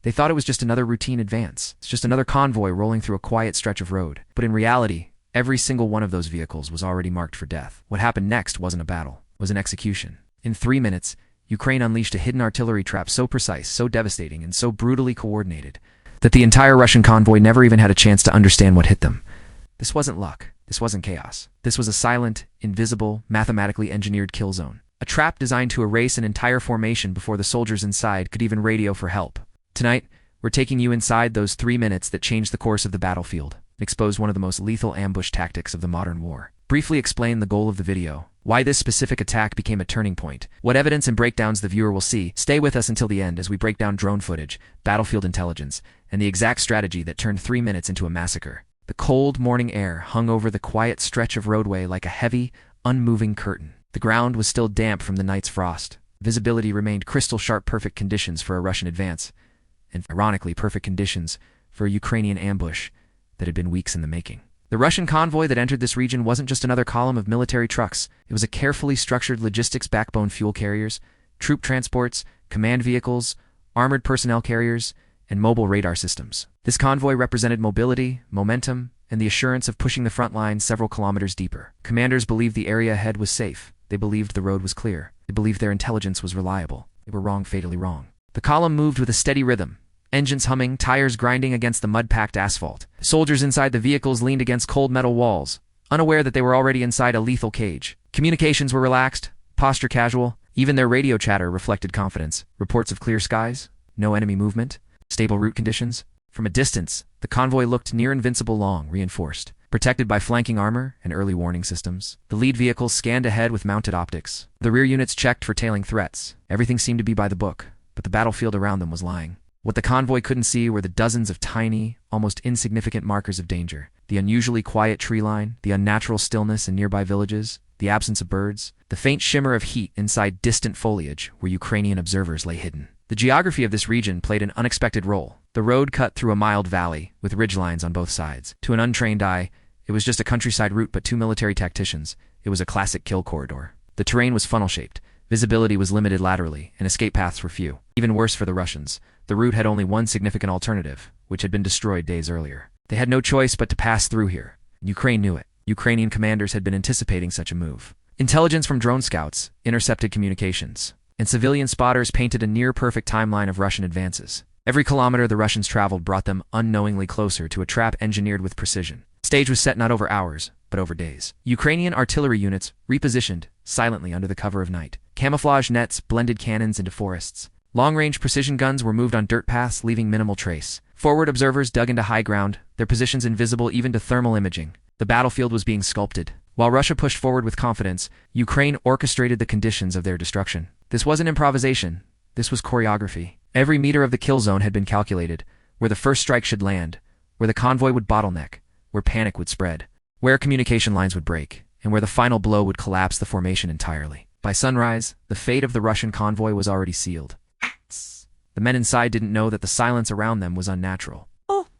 They thought it was just another routine advance. It's just another convoy rolling through a quiet stretch of road. But in reality, every single one of those vehicles was already marked for death. What happened next wasn't a battle, it was an execution. In 3 minutes, Ukraine unleashed a hidden artillery trap so precise, so devastating, and so brutally coordinated that the entire Russian convoy never even had a chance to understand what hit them. This wasn't luck. This wasn't chaos. This was a silent, invisible, mathematically engineered kill zone. A trap designed to erase an entire formation before the soldiers inside could even radio for help. Tonight, we're taking you inside those 3 minutes that changed the course of the battlefield, and expose one of the most lethal ambush tactics of the modern war. Briefly explain the goal of the video, why this specific attack became a turning point, what evidence and breakdowns the viewer will see. Stay with us until the end as we break down drone footage, battlefield intelligence, and the exact strategy that turned 3 minutes into a massacre. The cold morning air hung over the quiet stretch of roadway like a heavy, unmoving curtain. The ground was still damp from the night's frost. Visibility remained crystal-sharp, perfect conditions for a Russian advance, and ironically perfect conditions for a Ukrainian ambush that had been weeks in the making. The Russian convoy that entered this region wasn't just another column of military trucks. It was a carefully structured logistics backbone: fuel carriers, troop transports, command vehicles, armored personnel carriers, and mobile radar systems. This convoy represented mobility, momentum, and the assurance of pushing the front line several kilometers deeper. Commanders believed the area ahead was safe. They believed the road was clear. They believed their intelligence was reliable. They were wrong, fatally wrong. The column moved with a steady rhythm, engines humming, tires grinding against the mud-packed asphalt. Soldiers inside the vehicles leaned against cold metal walls, unaware that they were already inside a lethal cage. Communications were relaxed, posture casual. Even their radio chatter reflected confidence. Reports of clear skies, no enemy movement, stable route conditions. From a distance, the convoy looked near invincible, long reinforced, protected by flanking armor and early warning systems. The lead vehicles scanned ahead with mounted optics. The rear units checked for tailing threats. Everything seemed to be by the book, but the battlefield around them was lying. What the convoy couldn't see were the dozens of tiny, almost insignificant markers of danger. The unusually quiet tree line, the unnatural stillness in nearby villages, the absence of birds, the faint shimmer of heat inside distant foliage where Ukrainian observers lay hidden. The geography of this region played an unexpected role. The road cut through a mild valley with ridgelines on both sides. To an untrained eye, it was just a countryside route, but to military tacticians, it was a classic kill corridor. The terrain was funnel-shaped. Visibility was limited laterally, and escape paths were few. Even worse for the Russians, the route had only one significant alternative, which had been destroyed days earlier. They had no choice but to pass through here. Ukraine knew it. Ukrainian commanders had been anticipating such a move. Intelligence from drone scouts intercepted communications, and civilian spotters painted a near-perfect timeline of Russian advances. Every kilometer the Russians traveled brought them unknowingly closer to a trap engineered with precision. The stage was set not over hours, but over days. Ukrainian artillery units repositioned silently under the cover of night. Camouflage nets blended cannons into forests. Long-range precision guns were moved on dirt paths, leaving minimal trace. Forward observers dug into high ground, their positions invisible even to thermal imaging. The battlefield was being sculpted. While Russia pushed forward with confidence, Ukraine orchestrated the conditions of their destruction. This wasn't improvisation. This was choreography. Every meter of the kill zone had been calculated, where the first strike should land, where the convoy would bottleneck, where panic would spread, where communication lines would break, and where the final blow would collapse the formation entirely. By sunrise, the fate of the Russian convoy was already sealed. The men inside didn't know that the silence around them was unnatural.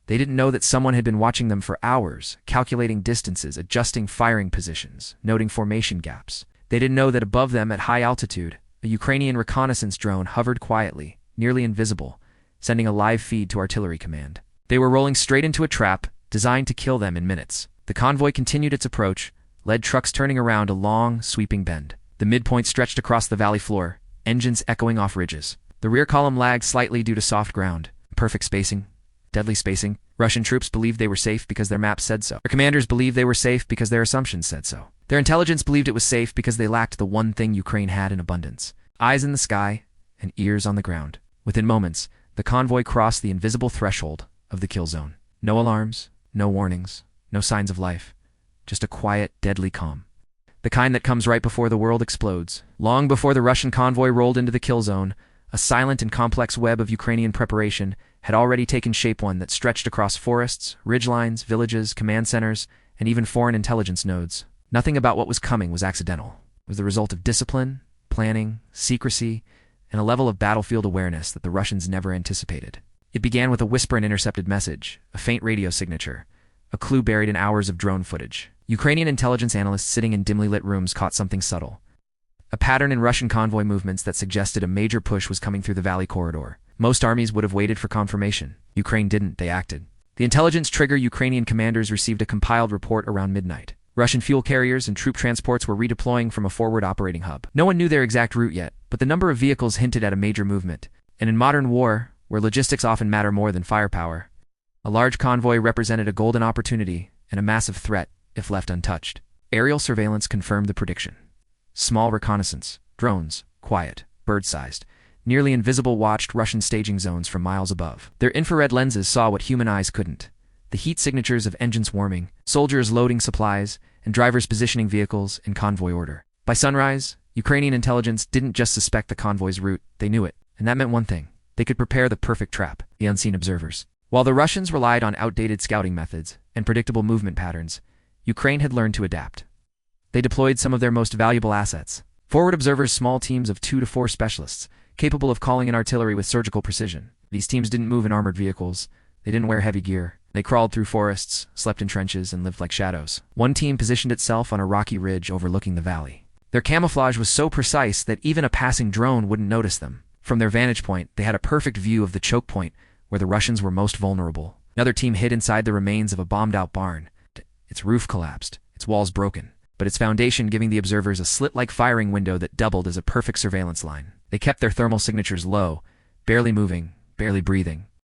They didn't know that someone had been watching them for hours, calculating distances, adjusting firing positions, noting formation gaps. They didn't know that above them at high altitude, a Ukrainian reconnaissance drone hovered quietly, nearly invisible, sending a live feed to artillery command. They were rolling straight into a trap designed to kill them in minutes. The convoy continued its approach, lead trucks turning around a long, sweeping bend. The midpoint stretched across the valley floor, engines echoing off ridges. The rear column lagged slightly due to soft ground. Perfect spacing. Deadly spacing. Russian troops believed they were safe because their maps said so. Their commanders believed they were safe because their assumptions said so. Their intelligence believed it was safe because they lacked the one thing Ukraine had in abundance: eyes in the sky and ears on the ground. Within moments, the convoy crossed the invisible threshold of the kill zone. No alarms, no warnings, no signs of life. Just a quiet, deadly calm. The kind that comes right before the world explodes. Long before the Russian convoy rolled into the kill zone, a silent and complex web of Ukrainian preparation had already taken shape, one that stretched across forests, ridgelines, villages, command centers, and even foreign intelligence nodes. Nothing about what was coming was accidental. It was the result of discipline, planning, secrecy, and a level of battlefield awareness that the Russians never anticipated. It began with a whisper and intercepted message, a faint radio signature, a clue buried in hours of drone footage. Ukrainian intelligence analysts sitting in dimly lit rooms caught something subtle. A pattern in Russian convoy movements that suggested a major push was coming through the valley corridor. Most armies would have waited for confirmation. Ukraine didn't, they acted. The intelligence trigger Ukrainian commanders received a compiled report around midnight. Russian fuel carriers and troop transports were redeploying from a forward operating hub. No one knew their exact route yet, but the number of vehicles hinted at a major movement. And in modern war, where logistics often matter more than firepower, a large convoy represented a golden opportunity and a massive threat if left untouched. Aerial surveillance confirmed the prediction. Small reconnaissance, drones, quiet, bird-sized, nearly invisible, watched Russian staging zones from miles above. Their infrared lenses saw what human eyes couldn't. The heat signatures of engines warming, soldiers loading supplies, and drivers positioning vehicles in convoy order. By sunrise, Ukrainian intelligence didn't just suspect the convoy's route, they knew it. And that meant one thing: they could prepare the perfect trap, the unseen observers. While the Russians relied on outdated scouting methods and predictable movement patterns, Ukraine had learned to adapt. They deployed some of their most valuable assets. Forward observers, small teams of 2 to 4 specialists, capable of calling in artillery with surgical precision. These teams didn't move in armored vehicles. They didn't wear heavy gear. They crawled through forests, slept in trenches, and lived like shadows. One team positioned itself on a rocky ridge overlooking the valley. Their camouflage was so precise that even a passing drone wouldn't notice them. From their vantage point, they had a perfect view of the choke point where the Russians were most vulnerable. Another team hid inside the remains of a bombed-out barn. Its roof collapsed, its walls broken, but its foundation giving the observers a slit-like firing window that doubled as a perfect surveillance line. They kept their thermal signatures low, barely moving, barely breathing,